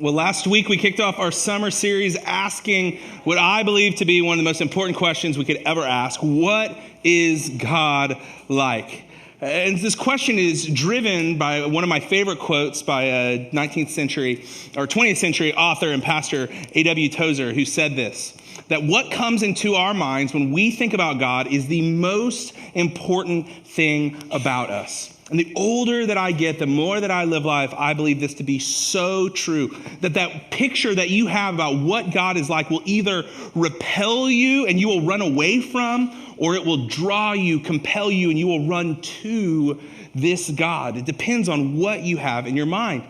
Well, last week we kicked off our summer series asking what I believe to be one of the most important questions we could ever ask. What is God like? And this question is driven by one of my favorite quotes by a 19th century or 20th century author and pastor, A.W. Tozer, who said this, that what comes into our minds when we think about God is the most important thing about us. And the older that I get, the more that I live life, I believe this to be so true. That picture that you have about what God is like will either repel you and you will run away from, or it will draw you, compel you, and you will run to this God. It depends on what you have in your mind.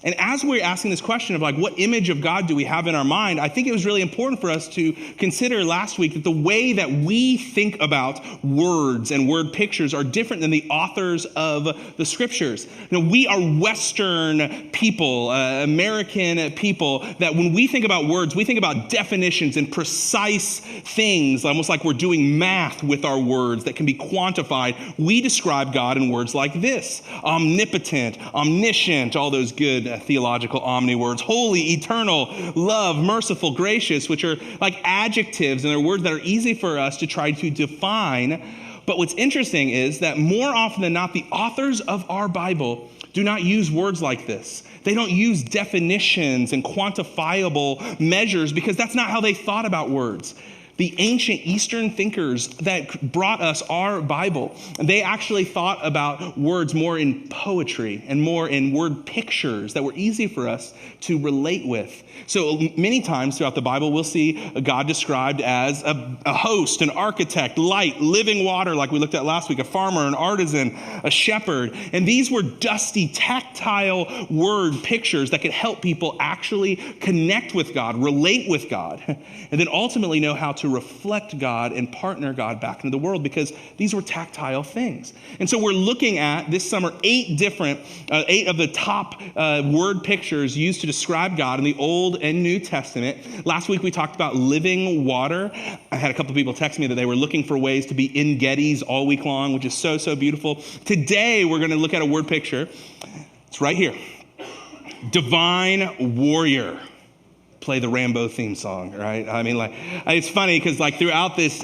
And as we're asking this question of like, what image of God do we have in our mind? I think it was really important for us to consider last week that the way that we think about words and word pictures are different than the authors of the scriptures. You know, we are Western people, American people, that when we think about words, we think about definitions and precise things, almost like we're doing math with our words that can be quantified. We describe God in words like this: omnipotent, omniscient, all those good theological omni words, holy, eternal, love, merciful, gracious, which are like adjectives, and they're words that are easy for us to try to define. But what's interesting is that more often than not, the authors of our Bible do not use words like this. They don't use definitions and quantifiable measures because that's not how they thought about words. The ancient Eastern thinkers that brought us our Bible, they actually thought about words more in poetry and more in word pictures that were easy for us to relate with. So many times throughout the Bible, we'll see God described as a host, an architect, light, living water, like we looked at last week, a farmer, an artisan, a shepherd. And these were dusty, tactile word pictures that could help people actually connect with God, relate with God, and then ultimately know how to reflect God and partner God back into the world, because these were tactile things. And so we're looking at this summer eight of the top word pictures used to describe God in the Old and New Testament. Last week we talked about living water. I had a couple people text me that they were looking for ways to be in Gettys all week long, which is so, so beautiful. Today we're going to look at a word picture. It's right here. Divine warrior. Play the Rambo theme song, right? I mean, like, it's funny because like throughout this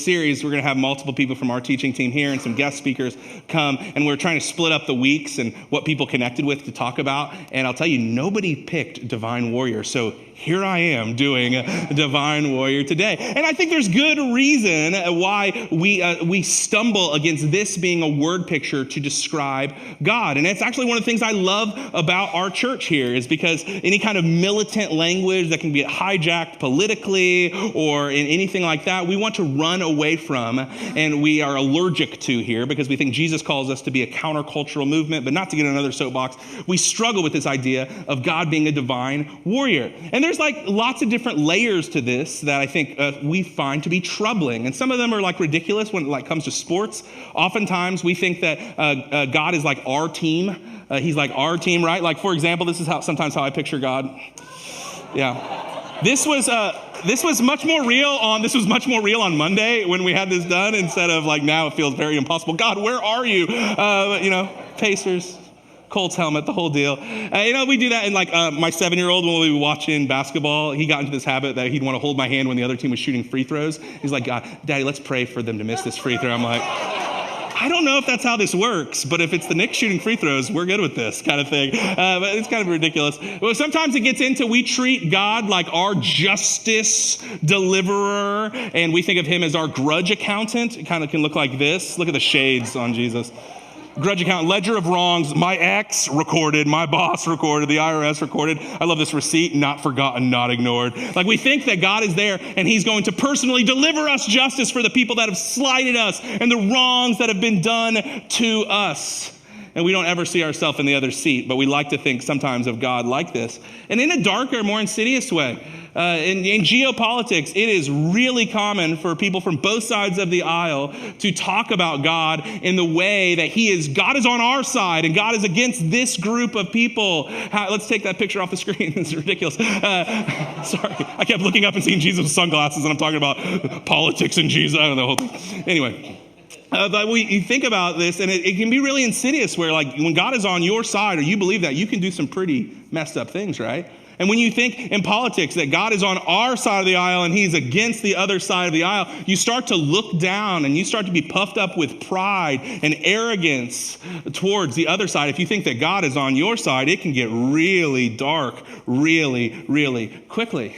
series, we're going to have multiple people from our teaching team here and some guest speakers come, and we're trying to split up the weeks and what people connected with to talk about. And I'll tell you, nobody picked Divine Warrior. So here I am doing Divine Warrior today. And I think there's good reason why we stumble against this being a word picture to describe God. And it's actually one of the things I love about our church here, is because any kind of militant language that can be hijacked politically or in anything like that, we want to run away from, and we are allergic to here, because we think Jesus calls us to be a countercultural movement. But not to get another soapbox, we struggle with this idea of God being a divine warrior. And there's like lots of different layers to this that I think we find to be troubling. And some of them are like ridiculous when it like comes to sports. Oftentimes we think that God is like our team. He's like our team, right? Like, for example, this is sometimes how I picture God. Yeah. This was much more real on Monday when we had this done, instead of like now it feels very impossible. God, where are you? Pacers, Colts helmet, the whole deal. We do that in like my 7-year-old when we were watching basketball. He got into this habit that he'd want to hold my hand when the other team was shooting free throws. He's like, God, Daddy, let's pray for them to miss this free throw. I'm like, I don't know if that's how this works, but if it's the Knicks shooting free throws, we're good with this kind of thing. But it's kind of ridiculous. Well, sometimes it gets into, we treat God like our justice deliverer, and we think of him as our grudge accountant. It kind of can look like this. Look at the shades on Jesus. Grudge account, ledger of wrongs, my ex recorded, my boss recorded, the IRS recorded. I love this receipt, not forgotten, not ignored. Like, we think that God is there and he's going to personally deliver us justice for the people that have slighted us and the wrongs that have been done to us. And we don't ever see ourselves in the other seat, but we like to think sometimes of God like this. And in a darker, more insidious way, in geopolitics, it is really common for people from both sides of the aisle to talk about God in the way that God is on our side and God is against this group of people. Let's take that picture off the screen. This is ridiculous. Sorry, I kept looking up and seeing Jesus with sunglasses, and I'm talking about politics and Jesus. I don't know the whole thing. Anyway. But you think about this, and it can be really insidious, where like when God is on your side, or you believe that, you can do some pretty messed up things, right? And when you think in politics that God is on our side of the aisle and he's against the other side of the aisle, you start to look down and you start to be puffed up with pride and arrogance towards the other side. If you think that God is on your side, it can get really dark really, really quickly.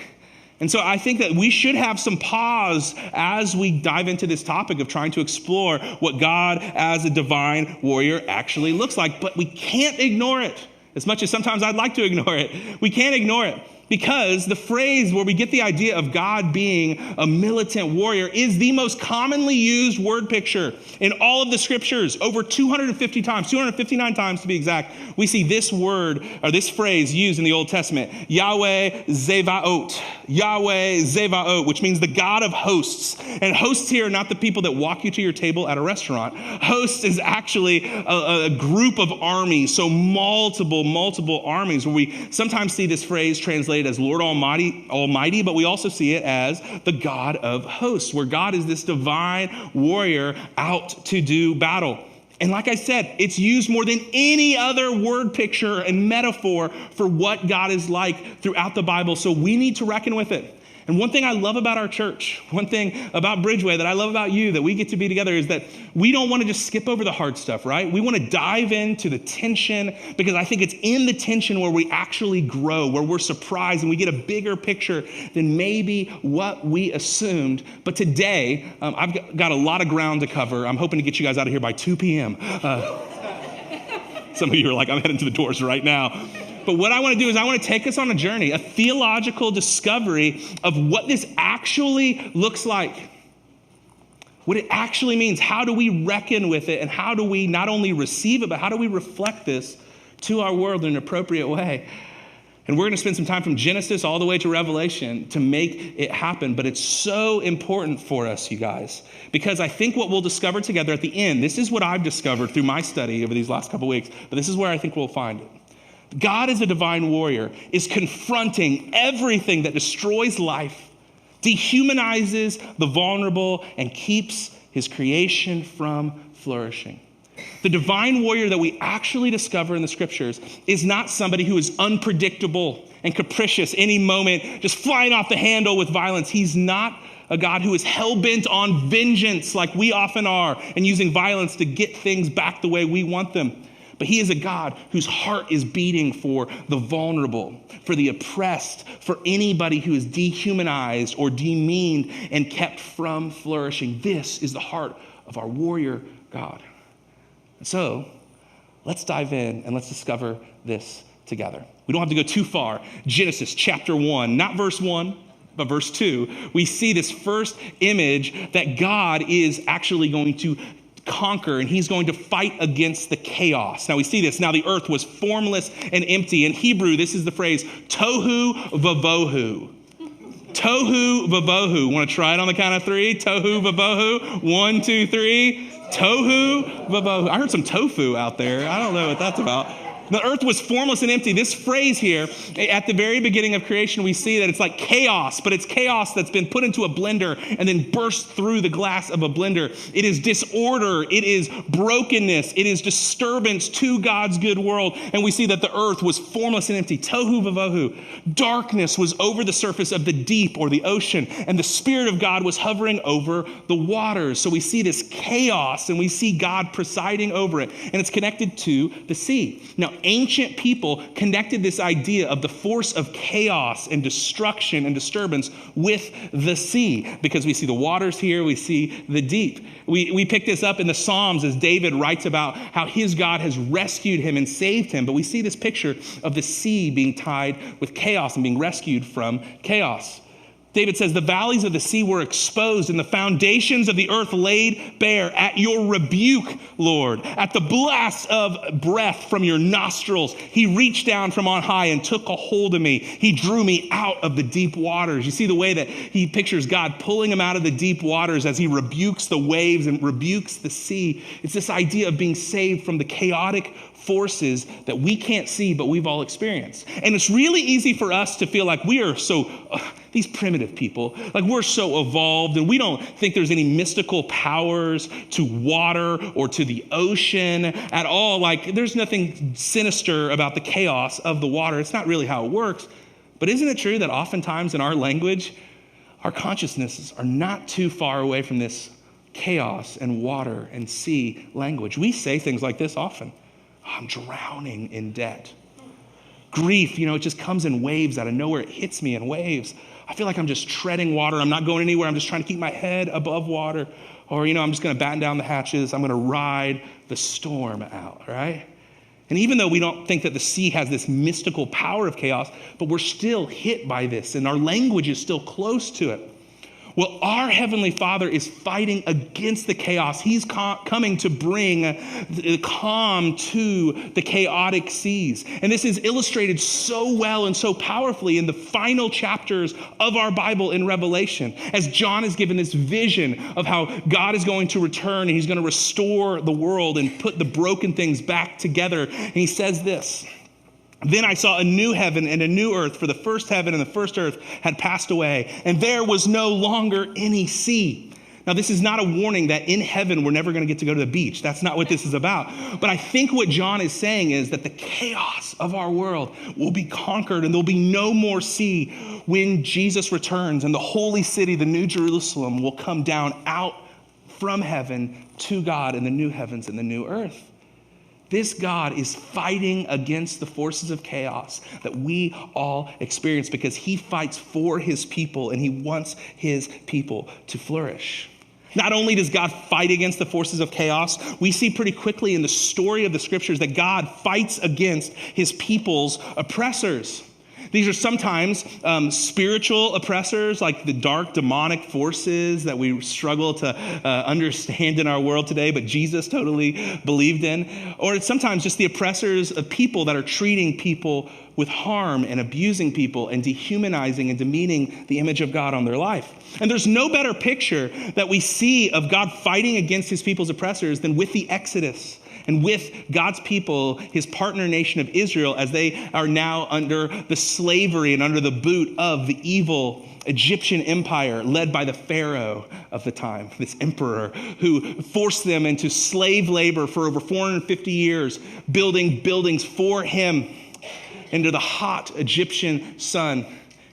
And so I think that we should have some pause as we dive into this topic of trying to explore what God as a divine warrior actually looks like. But we can't ignore it. As much as sometimes I'd like to ignore it, we can't ignore it. Because the phrase where we get the idea of God being a militant warrior is the most commonly used word picture in all of the scriptures. Over 250 times, 259 times to be exact, we see this word or this phrase used in the Old Testament. Yahweh Zevaot. Yahweh Zevaot, which means the God of hosts. And hosts here are not the people that walk you to your table at a restaurant. Hosts is actually a group of armies, so multiple armies, where we sometimes see this phrase translated as Lord Almighty, but we also see it as the God of hosts, where God is this divine warrior out to do battle. And like I said, it's used more than any other word picture and metaphor for what God is like throughout the Bible. So we need to reckon with it. And one thing I love about our church, one thing about Bridgeway that I love about you, that we get to be together, is that we don't want to just skip over the hard stuff, right? We want to dive into the tension, because I think it's in the tension where we actually grow, where we're surprised and we get a bigger picture than maybe what we assumed. But today, I've got a lot of ground to cover. I'm hoping to get you guys out of here by 2 p.m. Some of you are like, I'm heading to the doors right now. But what I want to do is I want to take us on a journey, a theological discovery of what this actually looks like, what it actually means. How do we reckon with it? And how do we not only receive it, but how do we reflect this to our world in an appropriate way? And we're going to spend some time from Genesis all the way to Revelation to make it happen. But it's so important for us, you guys, because I think what we'll discover together at the end, this is what I've discovered through my study over these last couple weeks, but this is where I think we'll find it. God as a divine warrior is confronting everything that destroys life, dehumanizes the vulnerable, and keeps his creation from flourishing. The divine warrior that we actually discover in the scriptures is not somebody who is unpredictable and capricious, any moment just flying off the handle with violence. He's not a God who is hell-bent on vengeance like we often are and using violence to get things back the way we want them. But he is a God whose heart is beating for the vulnerable, for the oppressed, for anybody who is dehumanized or demeaned and kept from flourishing. This is the heart of our warrior God. And so let's dive in and let's discover this together. We don't have to go too far. Genesis chapter 1, not verse 1, but verse 2. We see this first image that God is actually going to conquer, and he's going to fight against the chaos. Now we see this. Now the earth was formless and empty. In Hebrew, this is the phrase, tohu vavohu. Tohu vavohu. Want to try it on the count of 3? Tohu vavohu. 1, 2, 3. Tohu vavohu. I heard some tofu out there. I don't know what that's about. The earth was formless and empty. This phrase here, at the very beginning of creation, we see that it's like chaos, but it's chaos that's been put into a blender and then burst through the glass of a blender. It is disorder. It is brokenness. It is disturbance to God's good world. And we see that the earth was formless and empty. Tohu vavohu. Darkness was over the surface of the deep or the ocean, and the Spirit of God was hovering over the waters. So we see this chaos, and we see God presiding over it, and it's connected to the sea. Now, ancient people connected this idea of the force of chaos and destruction and disturbance with the sea, because we see the waters here, we see the deep. We pick this up in the Psalms as David writes about how his God has rescued him and saved him, but we see this picture of the sea being tied with chaos and being rescued from chaos. David says, the valleys of the sea were exposed and the foundations of the earth laid bare at your rebuke, Lord. At the blast of breath from your nostrils, he reached down from on high and took a hold of me. He drew me out of the deep waters. You see the way that he pictures God pulling him out of the deep waters as he rebukes the waves and rebukes the sea. It's this idea of being saved from the chaotic forces that we can't see, but we've all experienced. And it's really easy for us to feel like we are so, these primitive people, like we're so evolved and we don't think there's any mystical powers to water or to the ocean at all. Like there's nothing sinister about the chaos of the water. It's not really how it works. But isn't it true that oftentimes in our language, our consciousnesses are not too far away from this chaos and water and sea language? We say things like this often. I'm drowning in debt. Grief, it just comes in waves out of nowhere. It hits me in waves. I feel like I'm just treading water. I'm not going anywhere. I'm just trying to keep my head above water. Or, I'm just going to batten down the hatches. I'm going to ride the storm out, right? And even though we don't think that the sea has this mystical power of chaos, but we're still hit by this, and our language is still close to it. Well, our Heavenly Father is fighting against the chaos. He's coming to bring the calm to the chaotic seas. And this is illustrated so well and so powerfully in the final chapters of our Bible in Revelation, as John is given this vision of how God is going to return and he's going to restore the world and put the broken things back together. And he says this, "Then I saw a new heaven and a new earth, for the first heaven and the first earth had passed away, and there was no longer any sea." Now, this is not a warning that in heaven we're never going to get to go to the beach. That's not what this is about. But I think what John is saying is that the chaos of our world will be conquered and there'll be no more sea when Jesus returns, and the holy city, the New Jerusalem, will come down out from heaven to God in the new heavens and the new earth. This God is fighting against the forces of chaos that we all experience because he fights for his people and he wants his people to flourish. Not only does God fight against the forces of chaos, we see pretty quickly in the story of the scriptures that God fights against his people's oppressors. These are sometimes spiritual oppressors, like the dark demonic forces that we struggle to understand in our world today, but Jesus totally believed in. Or it's sometimes just the oppressors of people that are treating people with harm and abusing people and dehumanizing and demeaning the image of God on their life. And there's no better picture that we see of God fighting against his people's oppressors than with the Exodus. And with God's people, his partner nation of Israel, as they are now under the slavery and under the boot of the evil Egyptian empire led by the Pharaoh of the time, this emperor who forced them into slave labor for over 450 years, building buildings for him under the hot Egyptian sun.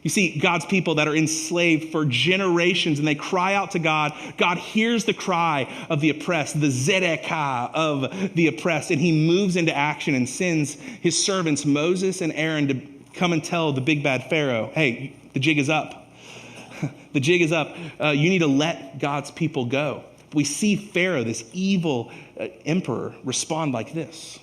You see God's people that are enslaved for generations, and they cry out to God. God hears the cry of the oppressed, the Zedekah of the oppressed, and he moves into action and sends his servants Moses and Aaron to come and tell the big bad Pharaoh, hey, the jig is up. The jig is up. You need to let God's people go. We see Pharaoh, this evil emperor, respond like this.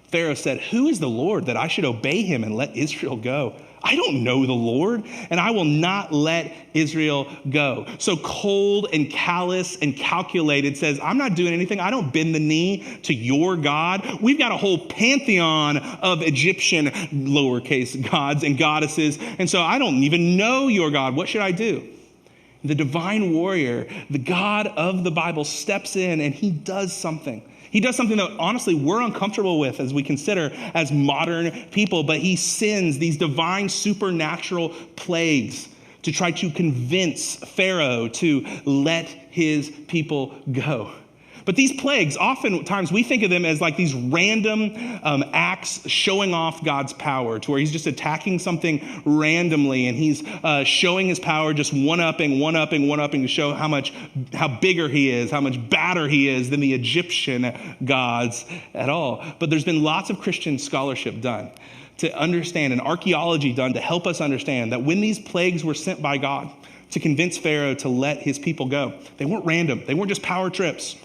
Pharaoh said, "Who is the Lord that I should obey him and let Israel go? I don't know the Lord, and I will not let Israel go." So cold and callous and calculated says, I'm not doing anything. I don't bend the knee to your God. We've got a whole pantheon of Egyptian lowercase gods and goddesses, and so I don't even know your God. What should I do? The divine warrior, the God of the Bible, steps in and he does something. He does something that honestly we're uncomfortable with as we consider as modern people, but he sends these divine supernatural plagues to try to convince Pharaoh to let his people go. But these plagues, oftentimes we think of them as like these random acts showing off God's power, to where he's just attacking something randomly and he's showing his power, just one-upping to show how bigger he is, how much badder he is than the Egyptian gods at all. But there's been lots of Christian scholarship done to understand, and archaeology done to help us understand that when these plagues were sent by God to convince Pharaoh to let his people go, they weren't random. They weren't just power trips.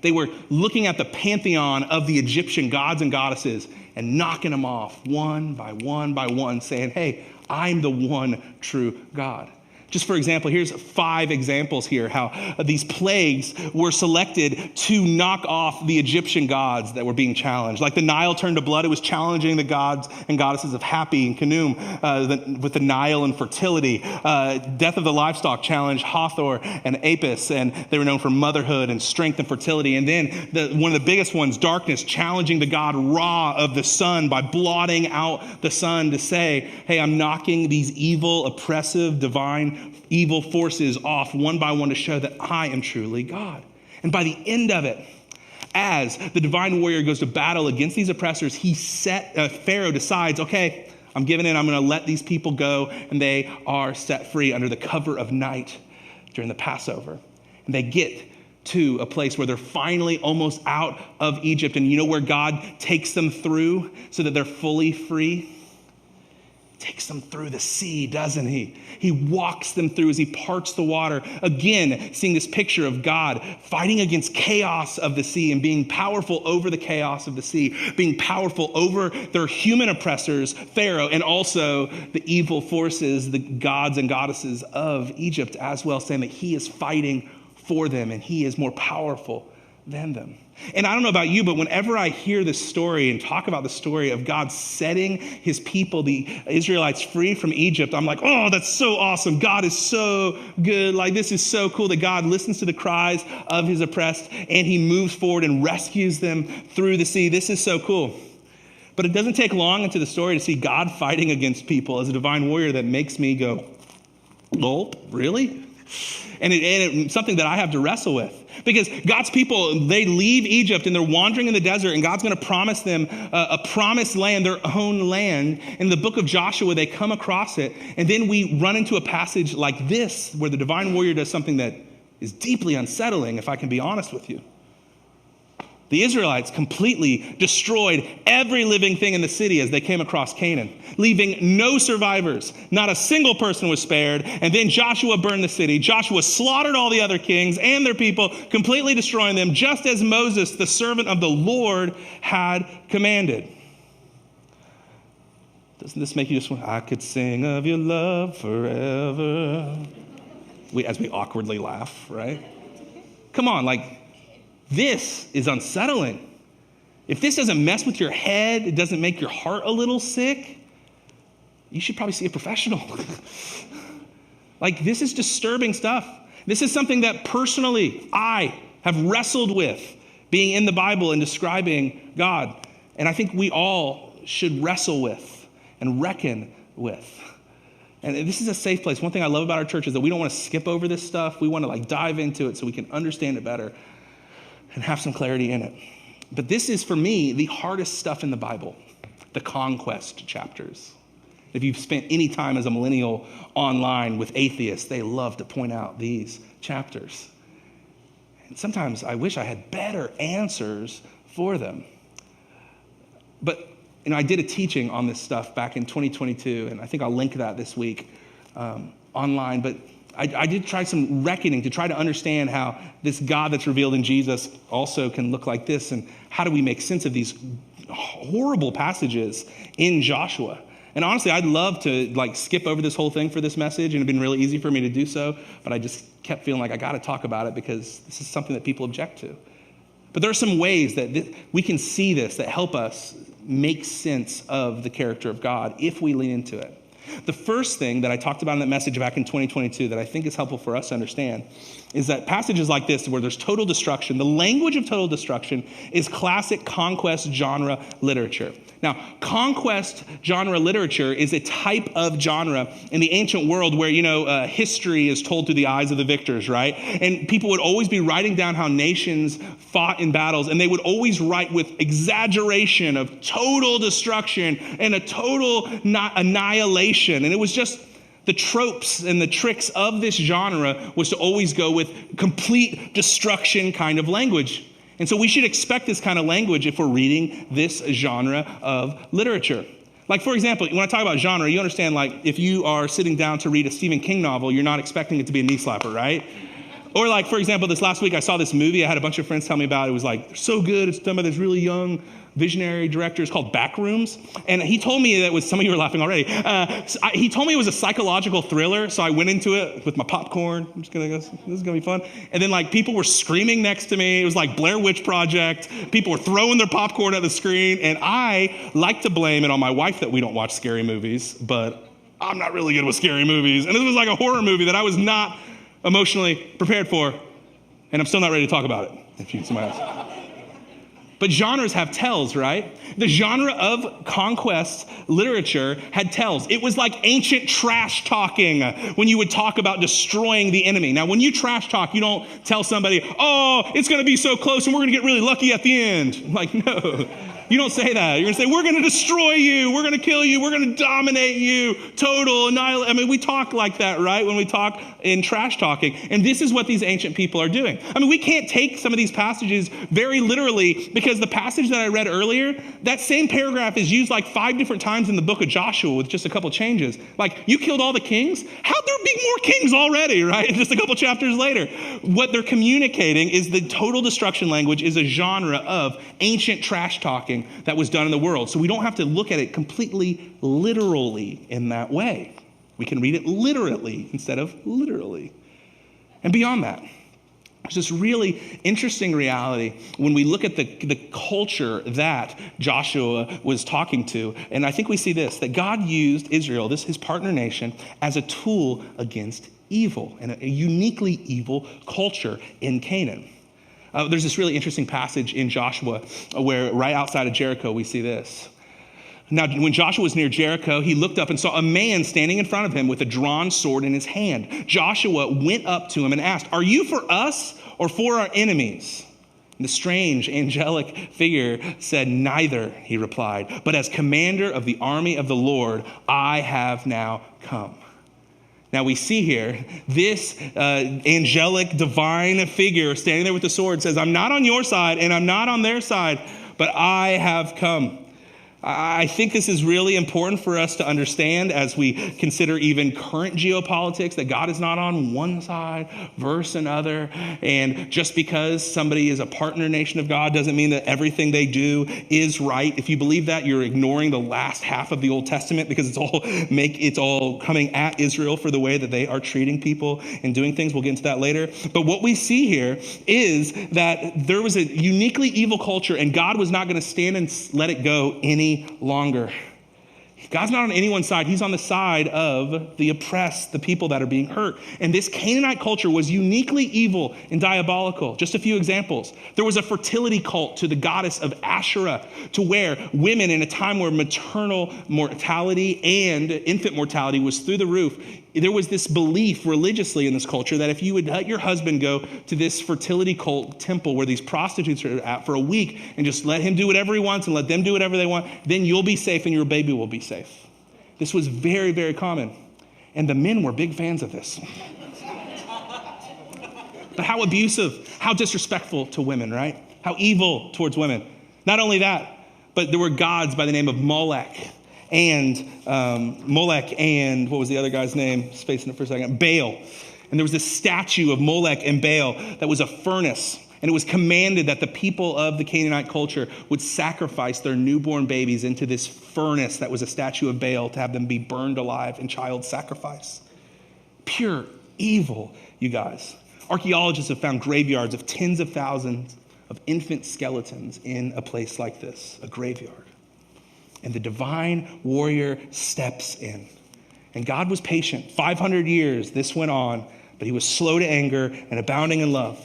They were looking at the pantheon of the Egyptian gods and goddesses and knocking them off one by one, saying, hey, I'm the one true God. Just for example, here's 5 examples here how these plagues were selected to knock off the Egyptian gods that were being challenged. Like the Nile turned to blood, it was challenging the gods and goddesses of Hapi and Khnum with the Nile and fertility. Death of the livestock challenged Hathor and Apis, and they were known for motherhood and strength and fertility. And then one of the biggest ones, darkness, challenging the god Ra of the sun by blotting out the sun to say, hey, I'm knocking these evil, oppressive, divine evil forces off one by one to show that I am truly God. And by the end of it, as the divine warrior goes to battle against these oppressors, Pharaoh decides, okay, I'm giving in. I'm going to let these people go, and they are set free under the cover of night during the Passover. And they get to a place where they're finally almost out of Egypt. And you know where God takes them through so that they're fully free? Takes them through the sea, doesn't he? He walks them through as he parts the water. Again, seeing this picture of God fighting against chaos of the sea and being powerful over the chaos of the sea, being powerful over their human oppressors, Pharaoh, and also the evil forces, the gods and goddesses of Egypt as well, saying that he is fighting for them and he is more powerful than them. And I don't know about you, but whenever I hear this story and talk about the story of God setting his people, the Israelites, free from Egypt, I'm like, oh, that's so awesome. God is so good. Like, this is so cool that God listens to the cries of his oppressed and he moves forward and rescues them through the sea. This is so cool. But it doesn't take long into the story to see God fighting against people as a divine warrior that makes me go, oh, really? And it's something that I have to wrestle with. Because God's people, they leave Egypt and they're wandering in the desert, and God's going to promise them a promised land, their own land. In the book of Joshua, they come across it. And then we run into a passage like this, where the divine warrior does something that is deeply unsettling, if I can be honest with you. The Israelites completely destroyed every living thing in the city as they came across Canaan, leaving no survivors. Not a single person was spared. And then Joshua burned the city. Joshua slaughtered all the other kings and their people, completely destroying them, just as Moses, the servant of the Lord, had commanded. Doesn't this make you just want, I could sing of your love forever? As we awkwardly laugh, right? Come on, like, this is unsettling. If this doesn't mess with your head, it doesn't make your heart a little sick, you should probably see a professional. Like, this is disturbing stuff. This is something that personally I have wrestled with, being in the Bible and describing God. And I think we all should wrestle with and reckon with. And this is a safe place. One thing I love about our church is that we don't want to skip over this stuff. We want to dive into it so we can understand it better and have some clarity in it. But this is, for me, the hardest stuff in the Bible, the conquest chapters. If you've spent any time as a millennial online with atheists, they love to point out these chapters. And sometimes I wish I had better answers for them. But I did a teaching on this stuff back in 2022, and I think I'll link that this week online. But I did try some reckoning to try to understand how this God that's revealed in Jesus also can look like this, and how do we make sense of these horrible passages in Joshua. And honestly, I'd love to skip over this whole thing for this message, and it'd been really easy for me to do so, but I just kept feeling like I got to talk about it because this is something that people object to. But there are some ways that we can see this that help us make sense of the character of God if we lean into it. The first thing that I talked about in that message back in 2022 that I think is helpful for us to understand is that passages like this where there's total destruction, the language of total destruction is classic conquest genre literature. Now, conquest genre literature is a type of genre in the ancient world where, history is told through the eyes of the victors, right? And people would always be writing down how nations fought in battles, and they would always write with exaggeration of total destruction and a total annihilation. And it was just the tropes and the tricks of this genre was to always go with complete destruction kind of language. And so we should expect this kind of language if we're reading this genre of literature. Like, for example, when I talk about genre, you understand, if you are sitting down to read a Stephen King novel, you're not expecting it to be a knee slapper, right? Or for example, this last week I saw this movie I had a bunch of friends tell me about. It was so good. It's done by this really young visionary director. It's called Backrooms. And he told me that was, some of you are laughing already. He told me it was a psychological thriller. So I went into it with my popcorn. I'm just going to go, this is going to be fun. And then people were screaming next to me. It was like Blair Witch Project. People were throwing their popcorn at the screen. And I like to blame it on my wife that we don't watch scary movies, but I'm not really good with scary movies. And this was like a horror movie that I was not emotionally prepared for. And I'm still not ready to talk about it, if you can see my eyes. But genres have tells, right? The genre of conquest literature had tells. It was like ancient trash talking when you would talk about destroying the enemy. Now, when you trash talk, you don't tell somebody, oh, it's going to be so close and we're going to get really lucky at the end. No. You don't say that. You're going to say, we're going to destroy you. We're going to kill you. We're going to dominate you. Total annihilation. I mean, we talk like that, right? When we talk in trash talking. And this is what these ancient people are doing. I mean, we can't take some of these passages very literally because the passage that I read earlier, that same paragraph is used like 5 different times in the book of Joshua with just a couple changes. Like, you killed all the kings? How'd there be more kings already, right? Just a couple chapters later. What they're communicating is the total destruction language is a genre of ancient trash talking that was done in the world. So we don't have to look at it completely literally in that way. We can read it literally instead of literally. And beyond that, there's this really interesting reality when we look at the culture that Joshua was talking to. And I think we see this, that God used Israel, his partner nation, as a tool against evil and a uniquely evil culture in Canaan. There's this really interesting passage in Joshua where right outside of Jericho, we see this. Now, when Joshua was near Jericho, he looked up and saw a man standing in front of him with a drawn sword in his hand. Joshua went up to him and asked, "Are you for us or for our enemies?" And the strange angelic figure said, "Neither," he replied, "but as commander of the army of the Lord, I have now come." Now we see here, this angelic divine figure standing there with the sword says, "I'm not on your side and I'm not on their side, but I have come." I think this is really important for us to understand as we consider even current geopolitics, that God is not on one side versus another. And just because somebody is a partner nation of God doesn't mean that everything they do is right. If you believe that, you're ignoring the last half of the Old Testament because it's all coming at Israel for the way that they are treating people and doing things. We'll get into that later. But what we see here is that there was a uniquely evil culture and God was not going to stand and let it go any longer. God's not on anyone's side. He's on the side of the oppressed, the people that are being hurt. And this Canaanite culture was uniquely evil and diabolical. Just a few examples. There was a fertility cult to the goddess of Asherah, to where women in a time where maternal mortality and infant mortality was through the roof, there was this belief religiously in this culture that if you would let your husband go to this fertility cult temple where these prostitutes are at for a week and just let him do whatever he wants and let them do whatever they want, then you'll be safe and your baby will be safe. This was very, very common. And the men were big fans of this. But how abusive, how disrespectful to women, right? How evil towards women. Not only that, but there were gods by the name of Molech and what was the other guy's name? Spacing it for a second. Baal. And there was this statue of Molech and Baal that was a furnace. And it was commanded that the people of the Canaanite culture would sacrifice their newborn babies into this furnace that was a statue of Baal to have them be burned alive in child sacrifice. Pure evil, you guys. Archaeologists have found graveyards of tens of thousands of infant skeletons in a place like this, a graveyard. And the divine warrior steps in. And God was patient. 500 years this went on, but he was slow to anger and abounding in love.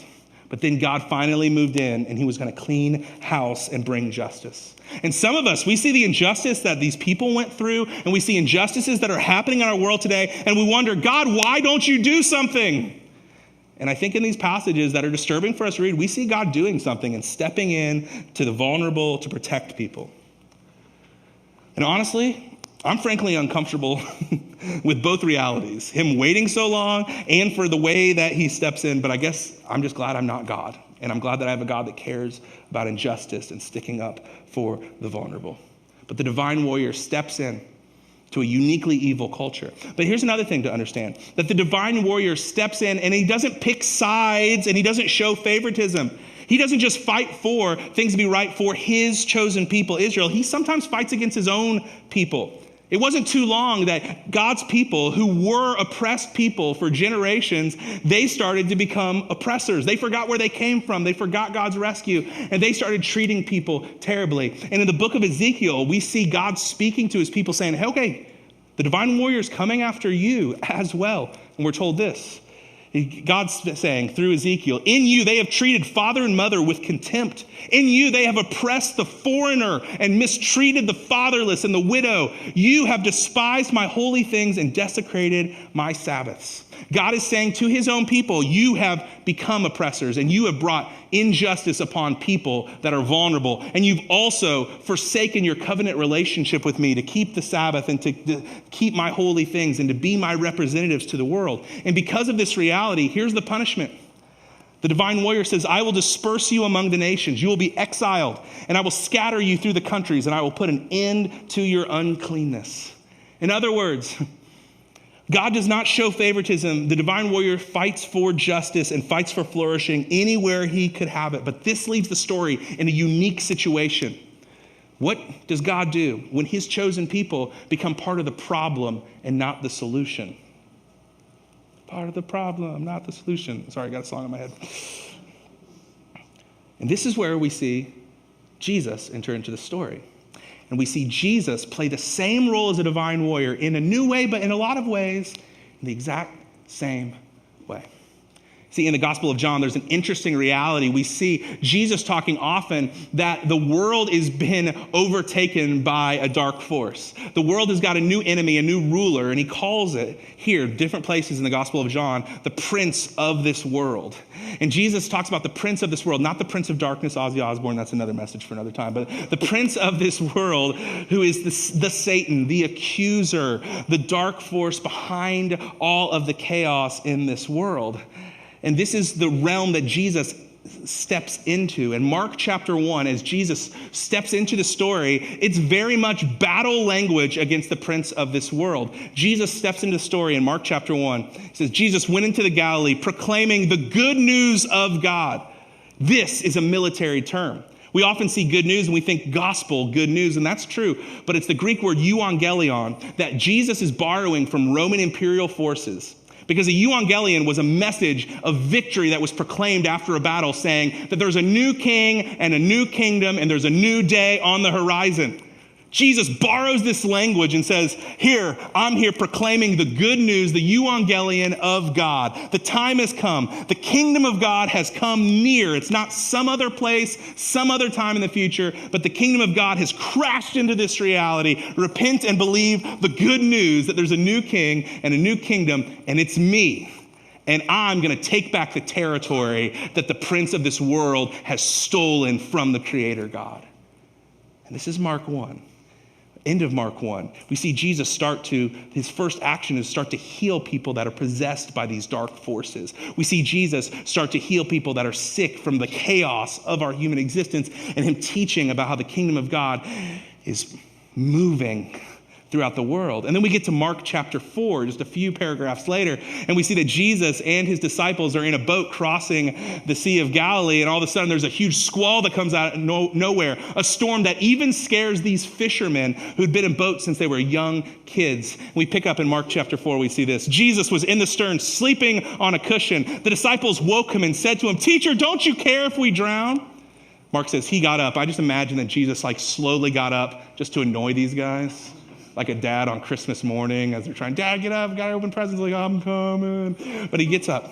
But then God finally moved in and he was going to clean house and bring justice. And some of us, we see the injustice that these people went through and we see injustices that are happening in our world today. And we wonder, God, why don't you do something? And I think in these passages that are disturbing for us to read, we see God doing something and stepping in to the vulnerable to protect people. And honestly, I'm frankly uncomfortable with both realities, him waiting so long and for the way that he steps in. But I guess I'm just glad I'm not God. And I'm glad that I have a God that cares about injustice and sticking up for the vulnerable. But the divine warrior steps in to a uniquely evil culture. But here's another thing to understand, that the divine warrior steps in and he doesn't pick sides and he doesn't show favoritism. He doesn't just fight for things to be right for his chosen people, Israel. He sometimes fights against his own people. It wasn't too long that God's people, who were oppressed people for generations, they started to become oppressors. They forgot where they came from. They forgot God's rescue, and they started treating people terribly. And in the book of Ezekiel, we see God speaking to his people saying, hey, okay, the divine warrior is coming after you as well. And we're told this. God's saying through Ezekiel, in you they have treated father and mother with contempt. In you they have oppressed the foreigner and mistreated the fatherless and the widow. You have despised my holy things and desecrated my Sabbaths. God is saying to his own people, you have become oppressors and you have brought injustice upon people that are vulnerable. And you've also forsaken your covenant relationship with me to keep the Sabbath and to keep my holy things and to be my representatives to the world. And because of this reality, here's the punishment. The divine warrior says, I will disperse you among the nations. You will be exiled, and I will scatter you through the countries, and I will put an end to your uncleanness. In other words, God does not show favoritism. The divine warrior fights for justice and fights for flourishing anywhere he could have it. But this leaves the story in a unique situation. What does God do when his chosen people become part of the problem and not the solution? Part of the problem, not the solution. Sorry, I got a song in my head. And this is where we see Jesus enter into the story. And we see Jesus play the same role as a divine warrior in a new way, but in a lot of ways, in the exact same way. See, in the Gospel of John, there's an interesting reality. We see Jesus talking often that the world has been overtaken by a dark force. The world has got a new enemy, a new ruler, and he calls it here, different places in the Gospel of John, the prince of this world. And Jesus talks about the prince of this world, not the prince of darkness, Ozzy Osbourne, that's another message for another time, but the prince of this world who is the Satan, the accuser, the dark force behind all of the chaos in this world. And this is the realm that Jesus steps into. In Mark chapter 1, as Jesus steps into the story, it's very much battle language against the prince of this world. Jesus steps into the story in Mark chapter 1. It says, Jesus went into the Galilee proclaiming the good news of God. This is a military term. We often see good news and we think gospel, good news, and that's true. But it's the Greek word euangelion that Jesus is borrowing from Roman imperial forces. Because a euangelion was a message of victory that was proclaimed after a battle saying that there's a new king and a new kingdom and there's a new day on the horizon. Jesus borrows this language and says, here, I'm here proclaiming the good news, the euangelion of God. The time has come. The kingdom of God has come near. It's not some other place, some other time in the future, but the kingdom of God has crashed into this reality. Repent and believe the good news that there's a new king and a new kingdom, and it's me. And I'm going to take back the territory that the prince of this world has stolen from the Creator God. And this is Mark 1. End of Mark 1, we see Jesus his first action is start to heal people that are possessed by these dark forces. We see Jesus start to heal people that are sick from the chaos of our human existence and him teaching about how the kingdom of God is moving throughout the world. And then we get to Mark chapter 4, just a few paragraphs later, and we see that Jesus and his disciples are in a boat crossing the Sea of Galilee, and all of a sudden there's a huge squall that comes out of nowhere, a storm that even scares these fishermen who'd been in boats since they were young kids. We pick up in Mark chapter 4, we see this. Jesus was in the stern, sleeping on a cushion. The disciples woke him and said to him, "Teacher, don't you care if we drown?" Mark says he got up. I just imagine that Jesus slowly got up just to annoy these guys. Like a dad on Christmas morning as they're trying, Dad, get up, gotta open presents, I'm coming. But he gets up,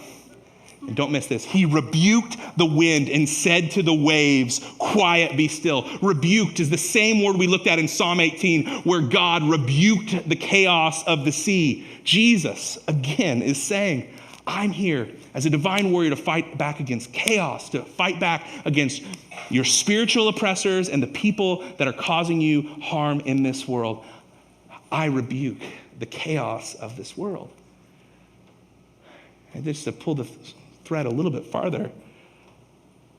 and don't miss this. He rebuked the wind and said to the waves, quiet, be still. Rebuked is the same word we looked at in Psalm 18, where God rebuked the chaos of the sea. Jesus, again, is saying, I'm here as a divine warrior to fight back against chaos, to fight back against your spiritual oppressors and the people that are causing you harm in this world. I rebuke the chaos of this world. And just to pull the thread a little bit farther,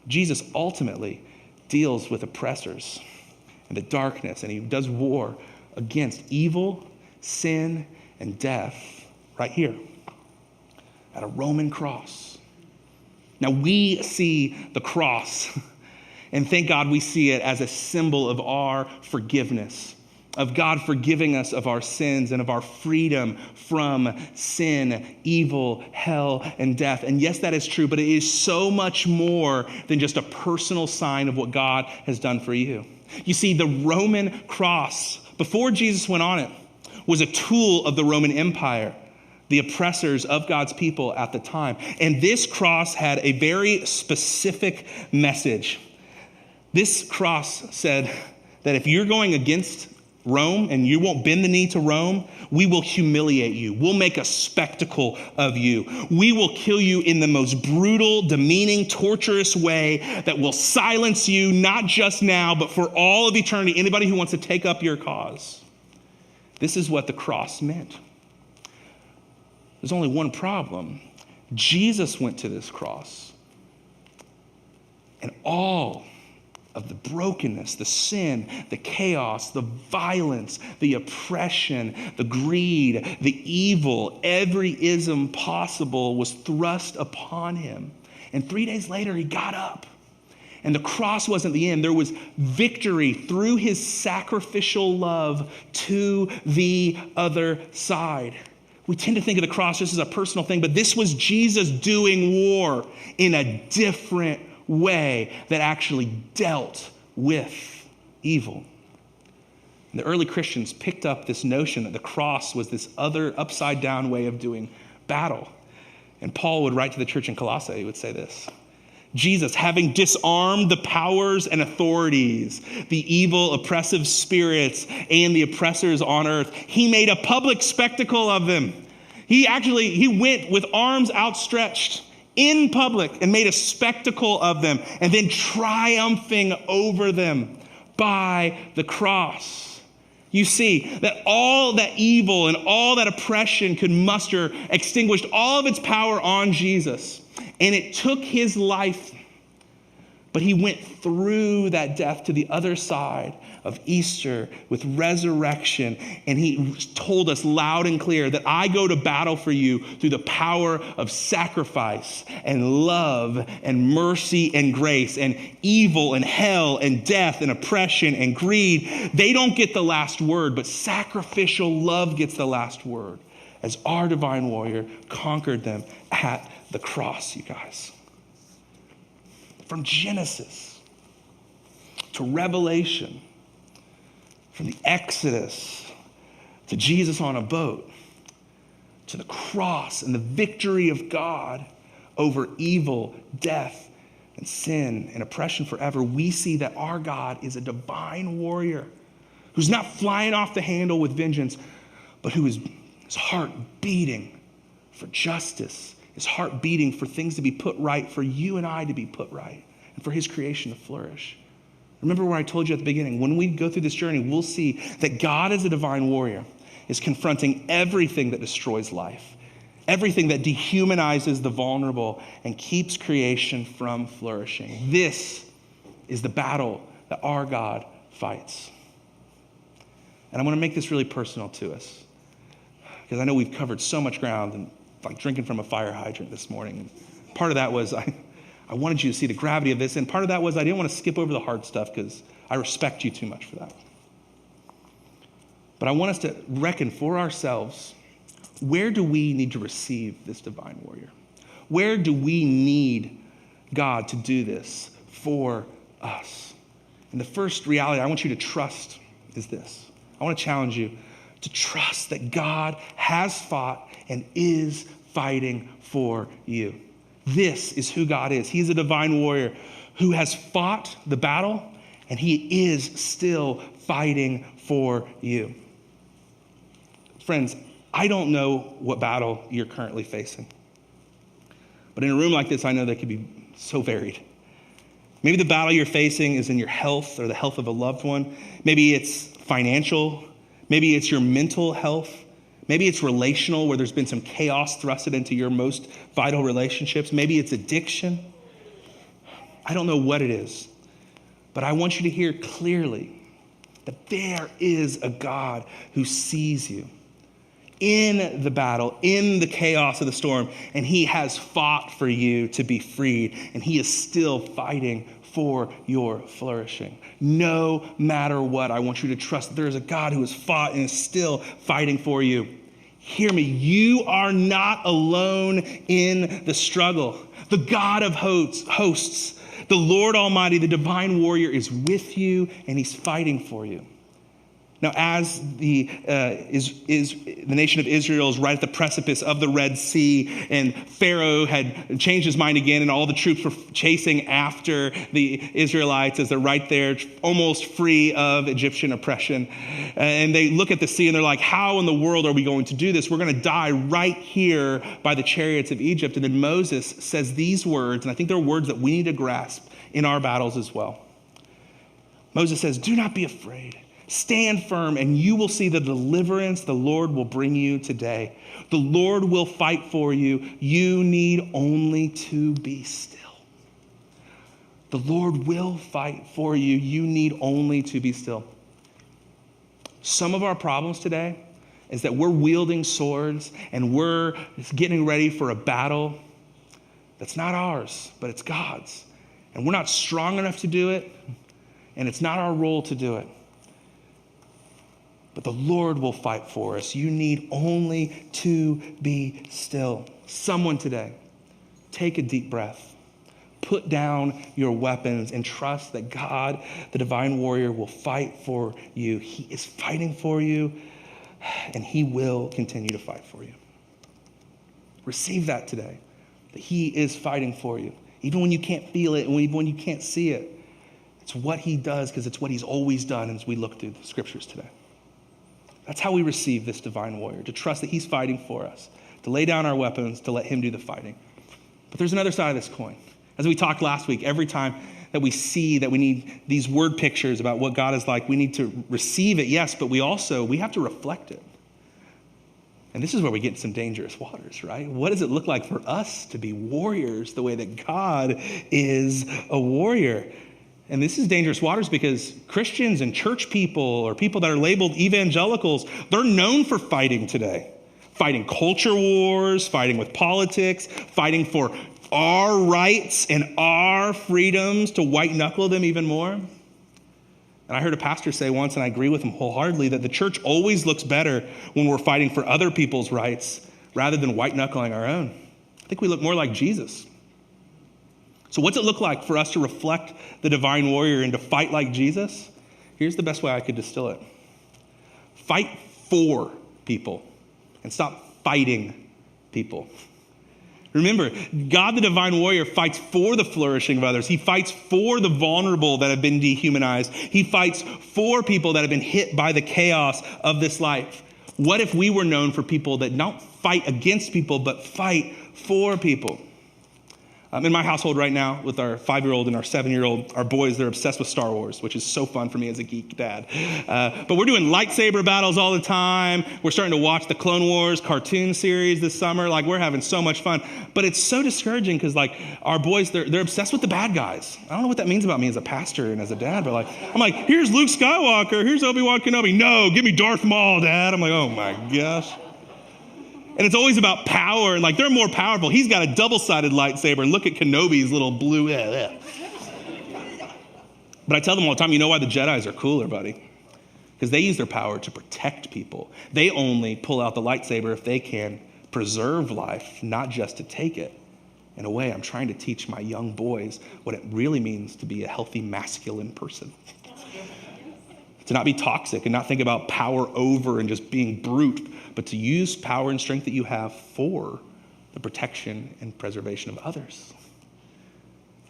Jesus ultimately deals with oppressors and the darkness, and he does war against evil, sin, and death right here at a Roman cross. Now we see the cross, and thank God we see it as a symbol of our forgiveness, of God forgiving us of our sins and of our freedom from sin, evil, hell, and death. And yes, that is true, but it is so much more than just a personal sign of what God has done for you. You see, the Roman cross, before Jesus went on it, was a tool of the Roman Empire. the oppressors of God's people at the time. And this cross had a very specific message. This cross said that if you're going against Rome and you won't bend the knee to Rome, we will humiliate you. We'll make a spectacle of you. We will kill you in the most brutal, demeaning, torturous way that will silence you, not just now, but for all of eternity. Anybody who wants to take up your cause. This is what the cross meant. There's only one problem. Jesus went to this cross, and all of the brokenness, the sin, the chaos, the violence, the oppression, the greed, the evil, every ism possible was thrust upon him. And 3 days later, he got up. And the cross wasn't the end. There was victory through his sacrificial love to the other side. We tend to think of the cross just as a personal thing, but this was Jesus doing war in a different way that actually dealt with evil. And the early Christians picked up this notion that the cross was this other upside down way of doing battle. And Paul would write to the church in Colossae, he would say this: Jesus, having disarmed the powers and authorities, the evil, oppressive spirits, and the oppressors on earth, he made a public spectacle of them. He went with arms outstretched in public and made a spectacle of them, and then triumphing over them by the cross. You see that all that evil and all that oppression could muster extinguished all of its power on Jesus. And it took his life, but he went through that death to the other side of Easter with resurrection. And he told us loud and clear that I go to battle for you through the power of sacrifice and love and mercy and grace, and evil and hell and death and oppression and greed. They don't get the last word, but sacrificial love gets the last word as our divine warrior conquered them at the cross, you guys. From Genesis to Revelation, from the Exodus to Jesus on a boat, to the cross and the victory of God over evil, death, and sin and oppression forever, we see that our God is a divine warrior who's not flying off the handle with vengeance, but who is his heart beating for justice, his heart beating for things to be put right, for you and I to be put right, and for his creation to flourish. Remember where I told you at the beginning, when we go through this journey, we'll see that God as a divine warrior is confronting everything that destroys life, everything that dehumanizes the vulnerable and keeps creation from flourishing. This is the battle that our God fights. And I want to make this really personal to us, because I know we've covered so much ground and like drinking from a fire hydrant this morning. Part of that was I wanted you to see the gravity of this, and part of that was I didn't want to skip over the hard stuff because I respect you too much for that. But I want us to reckon for ourselves, where do we need to receive this divine warrior? Where do we need God to do this for us? And the first reality I want you to trust is this. I want to challenge you to trust that God has fought and is fighting for you. This is who God is. He's a divine warrior who has fought the battle, and he is still fighting for you. Friends, I don't know what battle you're currently facing. But in a room like this, I know they could be so varied. Maybe the battle you're facing is in your health or the health of a loved one. Maybe it's financial. Maybe it's your mental health. Maybe it's relational, where there's been some chaos thrusted into your most vital relationships. Maybe it's addiction. I don't know what it is, but I want you to hear clearly that there is a God who sees you in the battle, in the chaos of the storm, and he has fought for you to be freed, and he is still fighting for your flourishing. No matter what, I want you to trust that there is a God who has fought and is still fighting for you. Hear me, you are not alone in the struggle. The God of hosts, the Lord Almighty, the divine warrior, is with you, and he's fighting for you. Now, as the nation of Israel is right at the precipice of the Red Sea, and Pharaoh had changed his mind again, and all the troops were chasing after the Israelites as they're right there, almost free of Egyptian oppression. And they look at the sea and they're like, how in the world are we going to do this? We're going to die right here by the chariots of Egypt. And then Moses says these words, and I think they're words that we need to grasp in our battles as well. Moses says, do not be afraid. Stand firm, and you will see the deliverance the Lord will bring you today. The Lord will fight for you. You need only to be still. The Lord will fight for you. You need only to be still. Some of our problems today is that we're wielding swords and we're getting ready for a battle that's not ours, but it's God's. And we're not strong enough to do it, and it's not our role to do it. But the Lord will fight for us. You need only to be still. Someone today, take a deep breath. Put down your weapons and trust that God, the divine warrior, will fight for you. He is fighting for you, and he will continue to fight for you. Receive that today, that he is fighting for you. Even when you can't feel it and even when you can't see it, it's what he does because it's what he's always done as we look through the scriptures today. That's how we receive this divine warrior, to trust that he's fighting for us, to lay down our weapons, to let him do the fighting. But there's another side of this coin. As we talked last week, every time that we see that we need these word pictures about what God is like, we need to receive it, yes, but we have to reflect it. And this is where we get into some dangerous waters, right? What does it look like for us to be warriors the way that God is a warrior? And this is dangerous waters because Christians and church people or people that are labeled evangelicals, they're known for fighting today. Fighting culture wars, fighting with politics, fighting for our rights and our freedoms to white knuckle them even more. And I heard a pastor say once, and I agree with him wholeheartedly, that the church always looks better when we're fighting for other people's rights rather than white knuckling our own. I think we look more like Jesus. So what's it look like for us to reflect the divine warrior and to fight like Jesus? Here's the best way I could distill it. Fight for people and stop fighting people. Remember, God, the divine warrior, fights for the flourishing of others. He fights for the vulnerable that have been dehumanized. He fights for people that have been hit by the chaos of this life. What if we were known for people that don't fight against people, but fight for people? In my household right now, with our 5-year-old and our 7-year-old, our boys, they're obsessed with Star Wars, which is so fun for me as a geek dad. But we're doing lightsaber battles all the time. We're starting to watch the Clone Wars cartoon series this summer. Like, we're having so much fun. But it's so discouraging because, like, our boys, they're obsessed with the bad guys. I don't know what that means about me as a pastor and as a dad, but, like, I'm like, here's Luke Skywalker, here's Obi-Wan Kenobi. No, give me Darth Maul, Dad. I'm like, oh, my gosh. And it's always about power, and like they're more powerful. He's got a double-sided lightsaber, and look at Kenobi's little blue. But I tell them all the time, you know why the Jedis are cooler, buddy? Because they use their power to protect people. They only pull out the lightsaber if they can preserve life, not just to take it. In a way, I'm trying to teach my young boys what it really means to be a healthy masculine person. To not be toxic and not think about power over and just being brute, but to use power and strength that you have for the protection and preservation of others.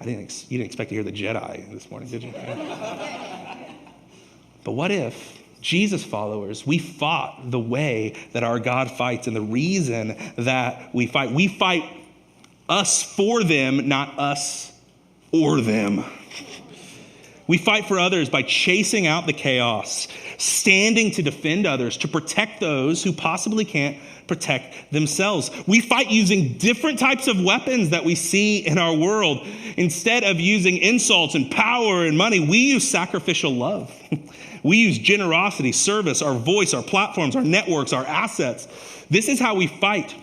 You didn't expect to hear the Jedi this morning, did you? But what if Jesus followers, we fought the way that our God fights, and the reason that we fight us for them, not us or them. We fight for others by chasing out the chaos, standing to defend others, to protect those who possibly can't protect themselves. We fight using different types of weapons that we see in our world. Instead of using insults and power and money, we use sacrificial love. We use generosity, service, our voice, our platforms, our networks, our assets. This is how we fight.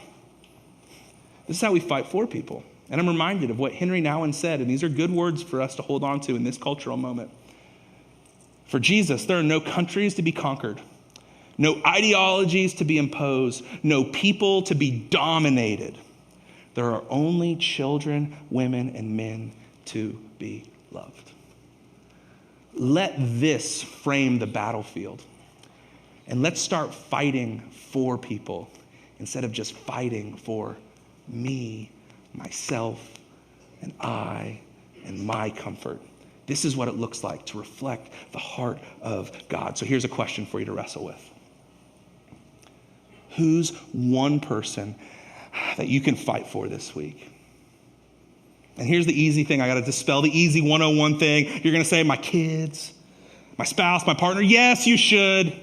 This is how we fight for people. And I'm reminded of what Henry Nouwen said, and these are good words for us to hold on to in this cultural moment. For Jesus, there are no countries to be conquered, no ideologies to be imposed, no people to be dominated. There are only children, women, and men to be loved. Let this frame the battlefield. And let's start fighting for people instead of just fighting for me, myself, and I, and my comfort. This is what it looks like to reflect the heart of God. So here's a question for you to wrestle with. Who's one person that you can fight for this week? And here's the easy thing. I got to dispel the easy 101 thing. You're going to say, my kids, my spouse, my partner. Yes, you should.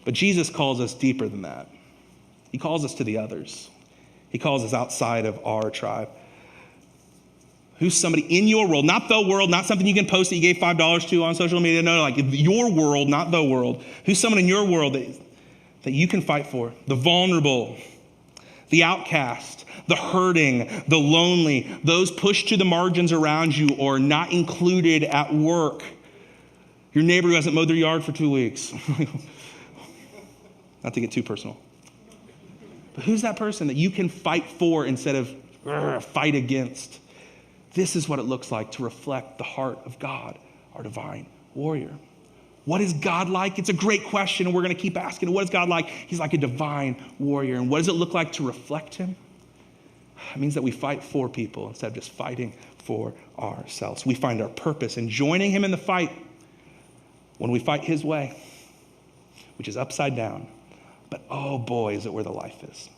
But Jesus calls us deeper than that. He calls us to the others. He calls us outside of our tribe. Who's somebody in your world, not the world, not something you can post that you gave $5 to on social media. No, like your world, not the world. Who's someone in your world that you can fight for? The vulnerable, the outcast, the hurting, the lonely, those pushed to the margins around you or not included at work. Your neighbor who hasn't mowed their yard for 2 weeks. Not to get too personal. But who's that person that you can fight for instead of fight against? This is what it looks like to reflect the heart of God, our divine warrior. What is God like? It's a great question, and we're going to keep asking, what is God like? He's like a divine warrior. And what does it look like to reflect him? It means that we fight for people instead of just fighting for ourselves. We find our purpose in joining him in the fight when we fight his way, which is upside down. But oh boy, is it where the life is.